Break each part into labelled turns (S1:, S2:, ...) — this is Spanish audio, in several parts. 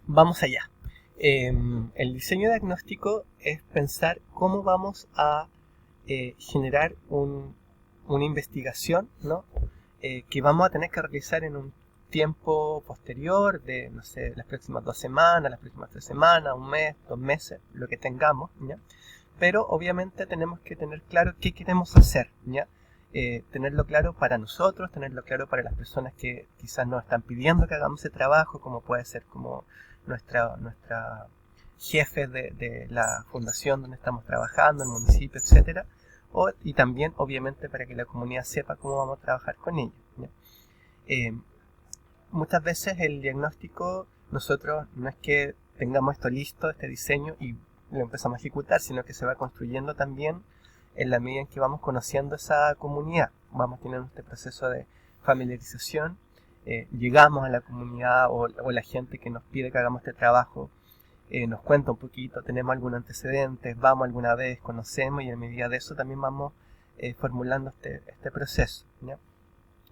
S1: Vamos allá. El diseño diagnóstico es pensar cómo vamos a generar una investigación, ¿no? Que vamos a tener que realizar en un tiempo posterior de, no sé, las próximas 2 semanas, las próximas 3 semanas, un mes, 2 meses, lo que tengamos, ¿ya? Pero obviamente tenemos que tener claro qué queremos hacer, ¿ya? Tenerlo claro para nosotros, tenerlo claro para las personas que quizás nos están pidiendo que hagamos ese trabajo, como puede ser como nuestra jefe de la fundación donde estamos trabajando, el municipio, etcétera, y también obviamente para que la comunidad sepa cómo vamos a trabajar con ellos, ¿ya? Eh, Muchas veces el diagnóstico, nosotros no es que tengamos esto listo, este diseño, y lo empezamos a ejecutar, sino que se va construyendo también en la medida en que vamos conociendo esa comunidad. Vamos teniendo este proceso de familiarización, llegamos a la comunidad o la gente que nos pide que hagamos este trabajo, nos cuenta un poquito, tenemos algún antecedente, vamos alguna vez, conocemos, y a medida de eso también vamos formulando este proceso, ¿ya?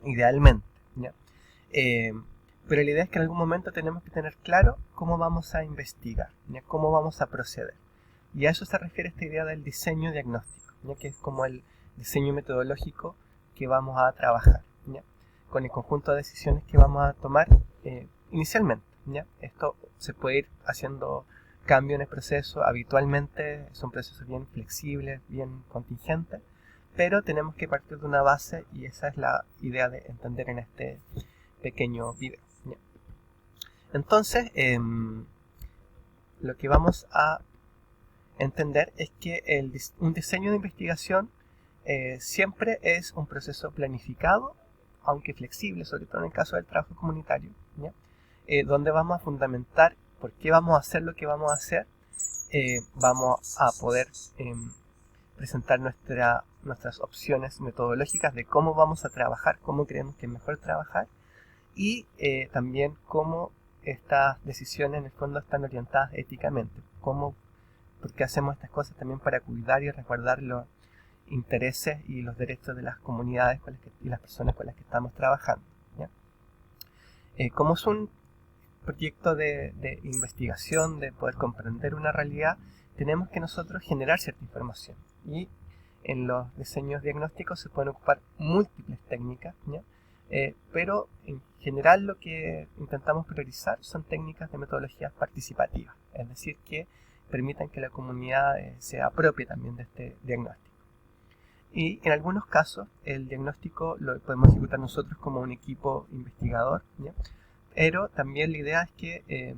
S1: Idealmente, ¿ya? Eh, pero la idea es que en algún momento tenemos que tener claro cómo vamos a investigar, ¿ya? Cómo vamos a proceder. Y a eso se refiere esta idea del diseño diagnóstico, ¿ya? Que es como el diseño metodológico que vamos a trabajar, ¿ya? Con el conjunto de decisiones que vamos a tomar inicialmente, ¿ya? Esto se puede ir haciendo cambio en el proceso. Habitualmente son procesos bien flexibles, bien contingentes, pero tenemos que partir de una base, y esa es la idea de entender en este pequeño video, ¿ya? Entonces, lo que vamos a entender es que un diseño de investigación siempre es un proceso planificado, aunque flexible, sobre todo en el caso del trabajo comunitario, ¿ya? Donde vamos a fundamentar por qué vamos a hacer lo que vamos a hacer. Vamos a poder presentar nuestras opciones metodológicas de cómo vamos a trabajar, cómo creemos que es mejor trabajar, y también cómo estas decisiones en el fondo están orientadas éticamente, porque hacemos estas cosas también para cuidar y resguardar los intereses y los derechos de las comunidades y las personas con las que estamos trabajando, ¿ya? Como es un proyecto de investigación, de poder comprender una realidad, tenemos que nosotros generar cierta información, y en los diseños diagnósticos se pueden ocupar múltiples técnicas, ¿ya? Pero en general lo que intentamos priorizar son técnicas de metodologías participativas, es decir, que permitan que la comunidad se apropie también de este diagnóstico. Y en algunos casos el diagnóstico lo podemos ejecutar nosotros como un equipo investigador, ¿ya? Pero también la idea es que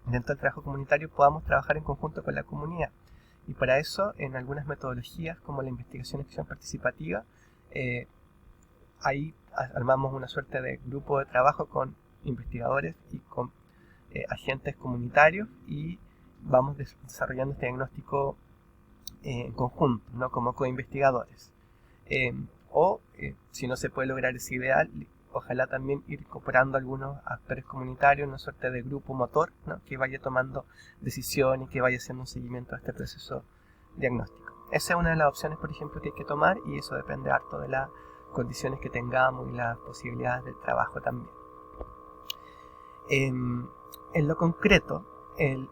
S1: dentro del trabajo comunitario podamos trabajar en conjunto con la comunidad. Y para eso, en algunas metodologías como la investigación y acción participativa, ahí armamos una suerte de grupo de trabajo con investigadores y con agentes comunitarios, y vamos desarrollando este diagnóstico en conjunto, ¿no? Como co-investigadores. Si no se puede lograr ese ideal, ojalá también ir incorporando algunos actores comunitarios, una suerte de grupo motor, ¿no? Que vaya tomando decisiones y que vaya haciendo un seguimiento a este proceso diagnóstico. Esa es una de las opciones, por ejemplo, que hay que tomar, y eso depende harto de las condiciones que tengamos y las posibilidades del trabajo también. En lo concreto,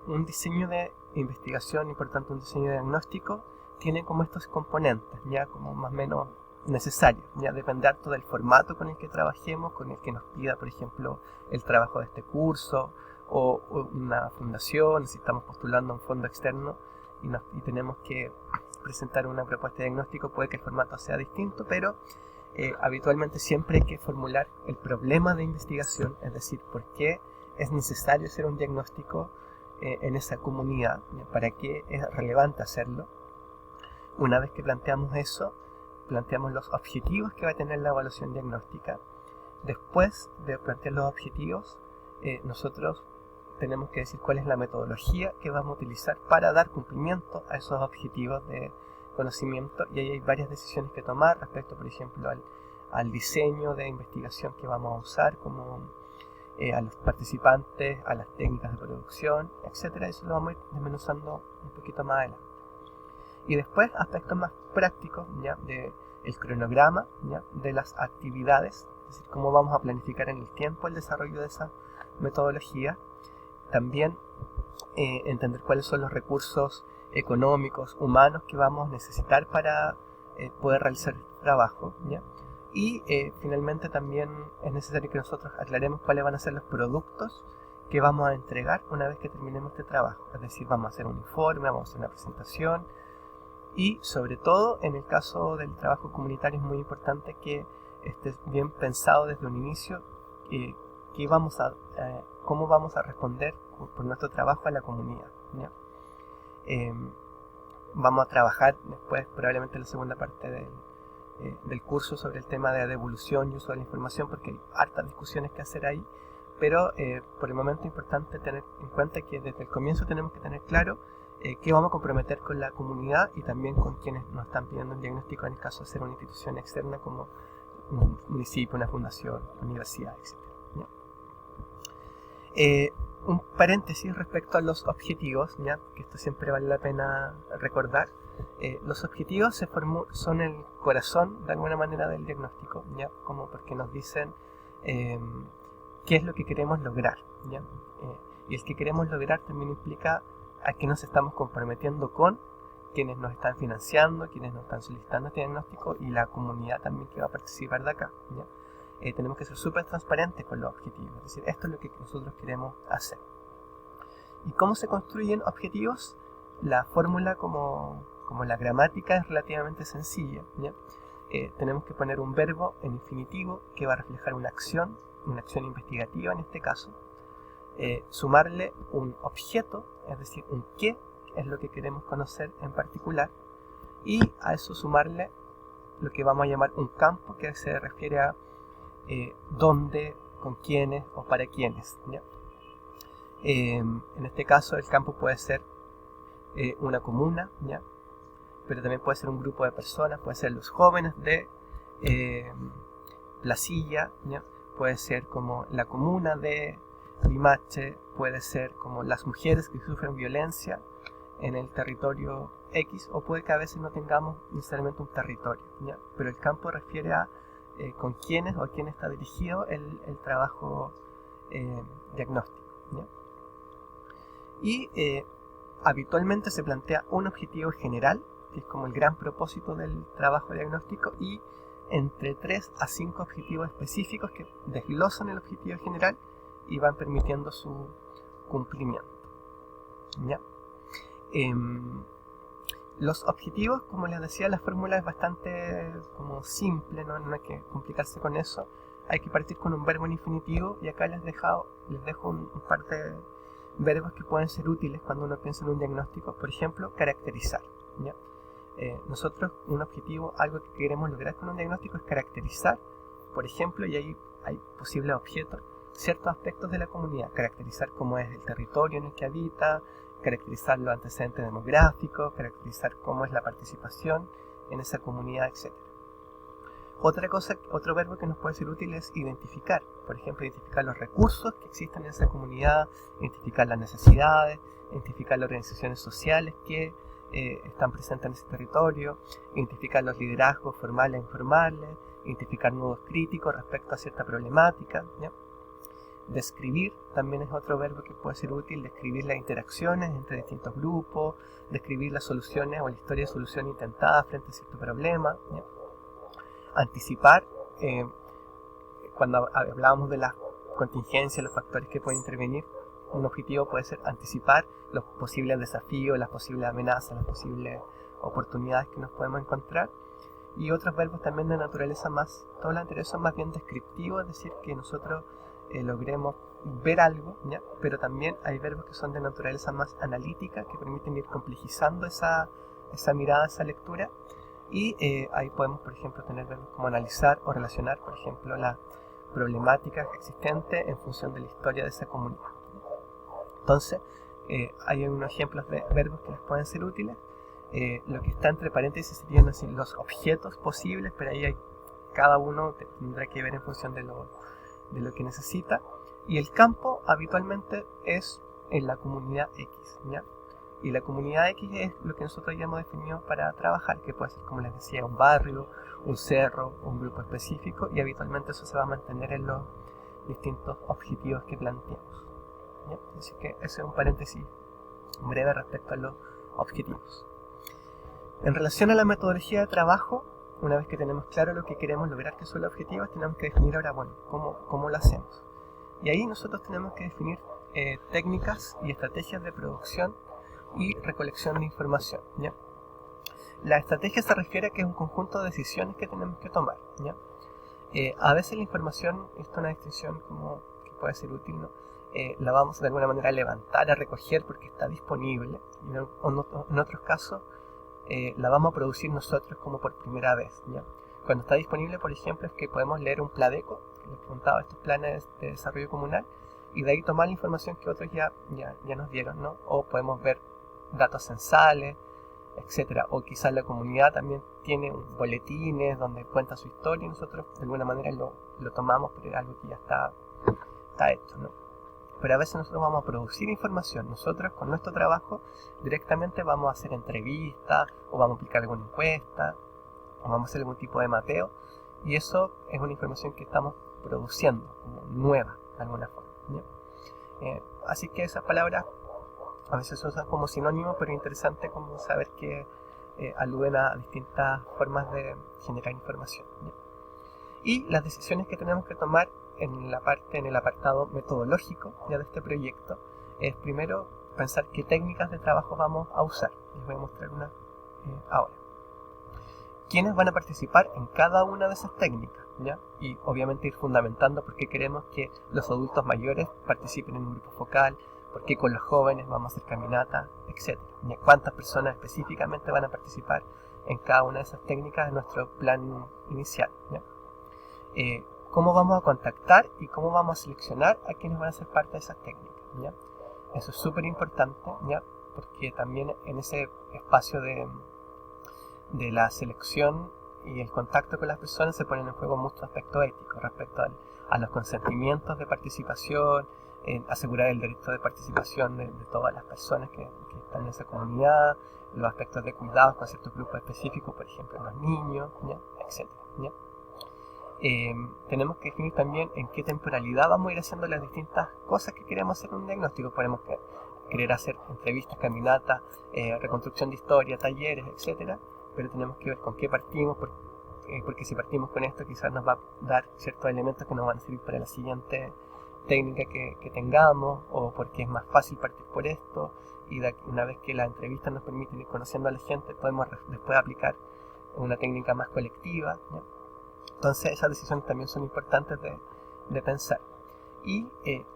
S1: un diseño de investigación y por tanto un diseño de diagnóstico tiene como estos componentes, ya como más o menos necesarios, ya depende harto del formato con el que trabajemos, con el que nos pida, por ejemplo, el trabajo de este curso, o una fundación, si estamos postulando a un fondo externo y tenemos que presentar una propuesta de diagnóstico, puede que el formato sea distinto, pero habitualmente siempre hay que formular el problema de investigación, es decir, por qué es necesario hacer un diagnóstico en esa comunidad, para qué es relevante hacerlo. Una vez que planteamos eso, planteamos los objetivos que va a tener la evaluación diagnóstica. Después de plantear los objetivos, nosotros tenemos que decir cuál es la metodología que vamos a utilizar para dar cumplimiento a esos objetivos de conocimiento, y ahí hay varias decisiones que tomar respecto, por ejemplo, al diseño de investigación que vamos a usar, como a los participantes, a las técnicas de producción, etcétera. Eso lo vamos a ir desmenuzando un poquito más adelante. Y después aspectos más prácticos, ¿ya? De el cronograma, ¿ya? De las actividades, es decir, cómo vamos a planificar en el tiempo el desarrollo de esa metodología. También entender cuáles son los recursos económicos, humanos que vamos a necesitar para poder realizar el trabajo, ¿ya? Y finalmente también es necesario que nosotros aclaremos cuáles van a ser los productos que vamos a entregar una vez que terminemos este trabajo. Es decir, vamos a hacer un informe, vamos a hacer una presentación y sobre todo en el caso del trabajo comunitario es muy importante que esté bien pensado desde un inicio cómo vamos a responder por nuestro trabajo a la comunidad, ¿ya? Vamos a trabajar después, probablemente en la segunda parte del curso, sobre el tema de devolución y uso de la información, porque hay hartas discusiones que hacer ahí, pero por el momento es importante tener en cuenta que desde el comienzo tenemos que tener claro qué vamos a comprometer con la comunidad y también con quienes nos están pidiendo un diagnóstico, en el caso de ser una institución externa como un municipio, una fundación, universidad, etc. Un paréntesis respecto a los objetivos, ¿ya? Que esto siempre vale la pena recordar. Los objetivos son el corazón de alguna manera del diagnóstico, ¿ya? Como porque nos dicen qué es lo que queremos lograr, ¿ya? Y el que queremos lograr también implica a qué nos estamos comprometiendo con quienes nos están financiando, quienes nos están solicitando este diagnóstico y la comunidad también que va a participar de acá, ¿ya? Tenemos que ser súper transparentes con los objetivos, es decir, esto es lo que nosotros queremos hacer. ¿Y cómo se construyen objetivos? La fórmula como la gramática es relativamente sencilla, ¿ya? Tenemos que poner un verbo en infinitivo que va a reflejar una acción investigativa en este caso, sumarle un objeto, es decir, un qué, es lo que queremos conocer en particular, y a eso sumarle lo que vamos a llamar un campo, que se refiere a dónde, con quiénes o para quiénes, ¿ya? En este caso el campo puede ser una comuna, ¿ya? Pero también puede ser un grupo de personas, puede ser los jóvenes de Placilla, ¿ya? Puede ser como la comuna de Limache, puede ser como las mujeres que sufren violencia en el territorio X, o puede que a veces no tengamos necesariamente un territorio, ¿ya? Pero el campo refiere a con quiénes o a quién está dirigido el trabajo diagnóstico, ¿ya? Y habitualmente se plantea un objetivo general, que es como el gran propósito del trabajo diagnóstico, y entre 3 a 5 objetivos específicos que desglosan el objetivo general y van permitiendo su cumplimiento, ¿ya? Los objetivos, como les decía, la fórmula es bastante como simple, no hay que complicarse con eso. Hay que partir con un verbo en infinitivo y acá les dejo un par de verbos que pueden ser útiles cuando uno piensa en un diagnóstico. Por ejemplo, caracterizar, ¿ya? Nosotros, un objetivo, algo que queremos lograr con un diagnóstico es caracterizar, por ejemplo, y ahí hay posibles objetos, ciertos aspectos de la comunidad, caracterizar cómo es el territorio en el que habita, caracterizar los antecedentes demográficos, caracterizar cómo es la participación en esa comunidad, etc. Otro verbo que nos puede ser útil es identificar. Por ejemplo, identificar los recursos que existen en esa comunidad, identificar las necesidades, identificar las organizaciones sociales que están presentes en ese territorio, identificar los liderazgos formales e informales, identificar nudos críticos respecto a cierta problemática, ¿ya? Describir también es otro verbo que puede ser útil, describir las interacciones entre distintos grupos, describir las soluciones o la historia de solución intentada frente a cierto problema, ¿ya? Anticipar, cuando hablábamos de las contingencias, los factores que pueden intervenir, un objetivo puede ser anticipar los posibles desafíos, las posibles amenazas, las posibles oportunidades que nos podemos encontrar. Y otros verbos también de naturaleza más, todos los anteriores son más bien descriptivos, es decir, que nosotros logremos ver algo, ¿ya? Pero también hay verbos que son de naturaleza más analítica, que permiten ir complejizando esa mirada, esa lectura, y ahí podemos, por ejemplo, tener verbos como analizar o relacionar, por ejemplo, las problemáticas existentes en función de la historia de esa comunidad. Entonces, hay unos ejemplos de verbos que les pueden ser útiles. Lo que está entre paréntesis serían así, los objetos posibles, pero ahí cada uno tendrá que ver en función de lo que necesita. Y el campo habitualmente es en la comunidad X, ¿ya? Y la comunidad X es lo que nosotros ya hemos definido para trabajar, que puede ser, como les decía, un barrio, un cerro, un grupo específico, y habitualmente eso se va a mantener en los distintos objetivos que planteamos. ¿ya? Así que ese es un paréntesis breve respecto a los objetivos. En relación a la metodología de trabajo, una vez que tenemos claro lo que queremos lograr, que son los objetivos, tenemos que definir ahora, bueno, cómo lo hacemos. Y ahí nosotros tenemos que definir técnicas y estrategias de producción y recolección de información, ¿ya? La estrategia se refiere a que es un conjunto de decisiones que tenemos que tomar, ¿ya? A veces la información, esto es una distinción como que puede ser útil, ¿no? La vamos de alguna manera a levantar, a recoger porque está disponible, y en otros casos la vamos a producir nosotros como por primera vez, ¿ya? Cuando está disponible, por ejemplo, es que podemos leer un PLADECO, que les contaba, estos planes de desarrollo comunal, y de ahí tomar la información que otros ya nos dieron, ¿no? O podemos ver datos censales, etcétera. O quizás la comunidad también tiene boletines donde cuenta su historia y nosotros de alguna manera lo tomamos, pero es algo que ya está hecho, ¿no? Pero a veces nosotros vamos a producir información, nosotros con nuestro trabajo directamente vamos a hacer entrevistas, o vamos a aplicar alguna encuesta, o vamos a hacer algún tipo de mapeo, y eso es una información que estamos produciendo, como nueva, de alguna forma, ¿ya? Así que esas palabras a veces se usan como sinónimo, pero es interesante como saber que aluden a distintas formas de generar información, ¿ya? Y las decisiones que tenemos que tomar en el apartado metodológico ya de este proyecto es primero pensar qué técnicas de trabajo vamos a usar. Les voy a mostrar una ahora. ¿Quiénes van a participar en cada una de esas técnicas? ¿Ya? Y obviamente ir fundamentando por qué queremos que los adultos mayores participen en un grupo focal, por qué con los jóvenes vamos a hacer caminatas, etc. ¿Ya? ¿Cuántas personas específicamente van a participar en cada una de esas técnicas de nuestro plan inicial? ¿Ya? Cómo vamos a contactar y cómo vamos a seleccionar a quienes van a ser parte de esas técnicas, ¿ya? Eso es súper importante, ¿ya? Porque también en ese espacio de la selección y el contacto con las personas se ponen en juego muchos aspectos éticos respecto a los consentimientos de participación, asegurar el derecho de participación de todas las personas que están en esa comunidad, los aspectos de cuidados con ciertos grupos específicos, por ejemplo los niños, ¿ya? Etc., ¿ya? Tenemos que definir también en qué temporalidad vamos a ir haciendo las distintas cosas que queremos hacer en un diagnóstico. Podemos querer hacer entrevistas, caminatas, reconstrucción de historia, talleres, etcétera, pero tenemos que ver con qué partimos, porque si partimos con esto quizás nos va a dar ciertos elementos que nos van a servir para la siguiente técnica que tengamos, o porque es más fácil partir por esto, y una vez que las entrevistas nos permiten ir conociendo a la gente, podemos después aplicar una técnica más colectiva, ¿ya? Entonces esas decisiones también son importantes de pensar. Y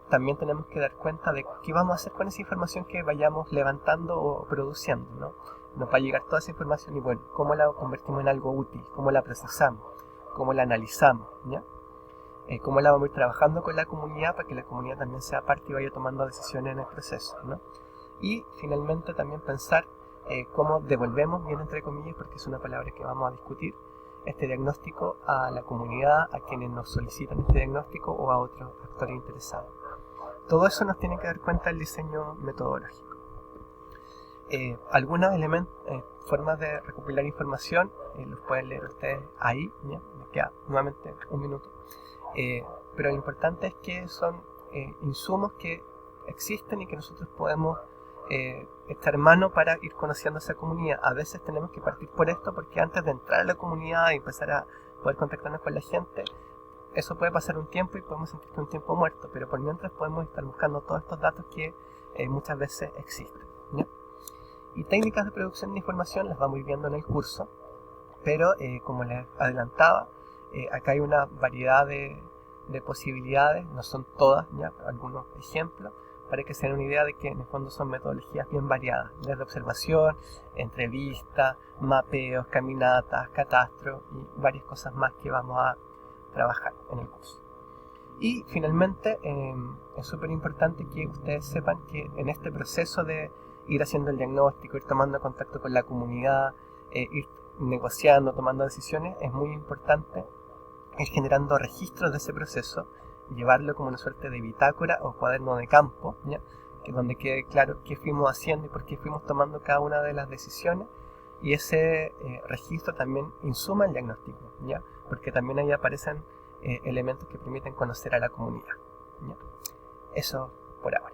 S1: también tenemos que dar cuenta de qué vamos a hacer con esa información que vayamos levantando o produciendo, ¿no? Nos va a llegar toda esa información y bueno, ¿cómo la convertimos en algo útil? ¿Cómo la procesamos? ¿Cómo la analizamos? ¿Ya? ¿Cómo la vamos a ir trabajando con la comunidad para que la comunidad también sea parte y vaya tomando decisiones en el proceso, ¿no? Y finalmente también pensar cómo devolvemos, bien entre comillas, porque es una palabra que vamos a discutir, este diagnóstico a la comunidad, a quienes nos solicitan este diagnóstico o a otros actores interesados. Todo eso nos tiene que dar cuenta el diseño metodológico. Algunas formas de recopilar información los pueden leer ustedes ahí, ¿ya? Me queda nuevamente un minuto. Pero lo importante es que son insumos que existen y que nosotros podemos echar mano para ir conociendo a esa comunidad. A veces tenemos que partir por esto porque antes de entrar a la comunidad y empezar a poder contactarnos con la gente, eso puede pasar un tiempo y podemos sentir que es un tiempo muerto, pero por mientras podemos estar buscando todos estos datos que muchas veces existen, ¿ya? Y técnicas de producción de información las vamos a ir viendo en el curso, pero como les adelantaba, acá hay una variedad de posibilidades, no son todas, ¿ya? Algunos ejemplos, para que se den una idea de que en el fondo son metodologías bien variadas, desde observación, entrevistas, mapeos, caminatas, catastro y varias cosas más que vamos a trabajar en el curso. Y finalmente es súper importante que ustedes sepan que en este proceso de ir haciendo el diagnóstico, ir tomando contacto con la comunidad, ir negociando, tomando decisiones, es muy importante ir generando registros de ese proceso, llevarlo como una suerte de bitácora o cuaderno de campo, ¿ya? Que donde quede claro qué fuimos haciendo y por qué fuimos tomando cada una de las decisiones, y ese registro también insuma el diagnóstico, ¿ya? Porque también ahí aparecen elementos que permiten conocer a la comunidad, ¿ya? Eso por ahora.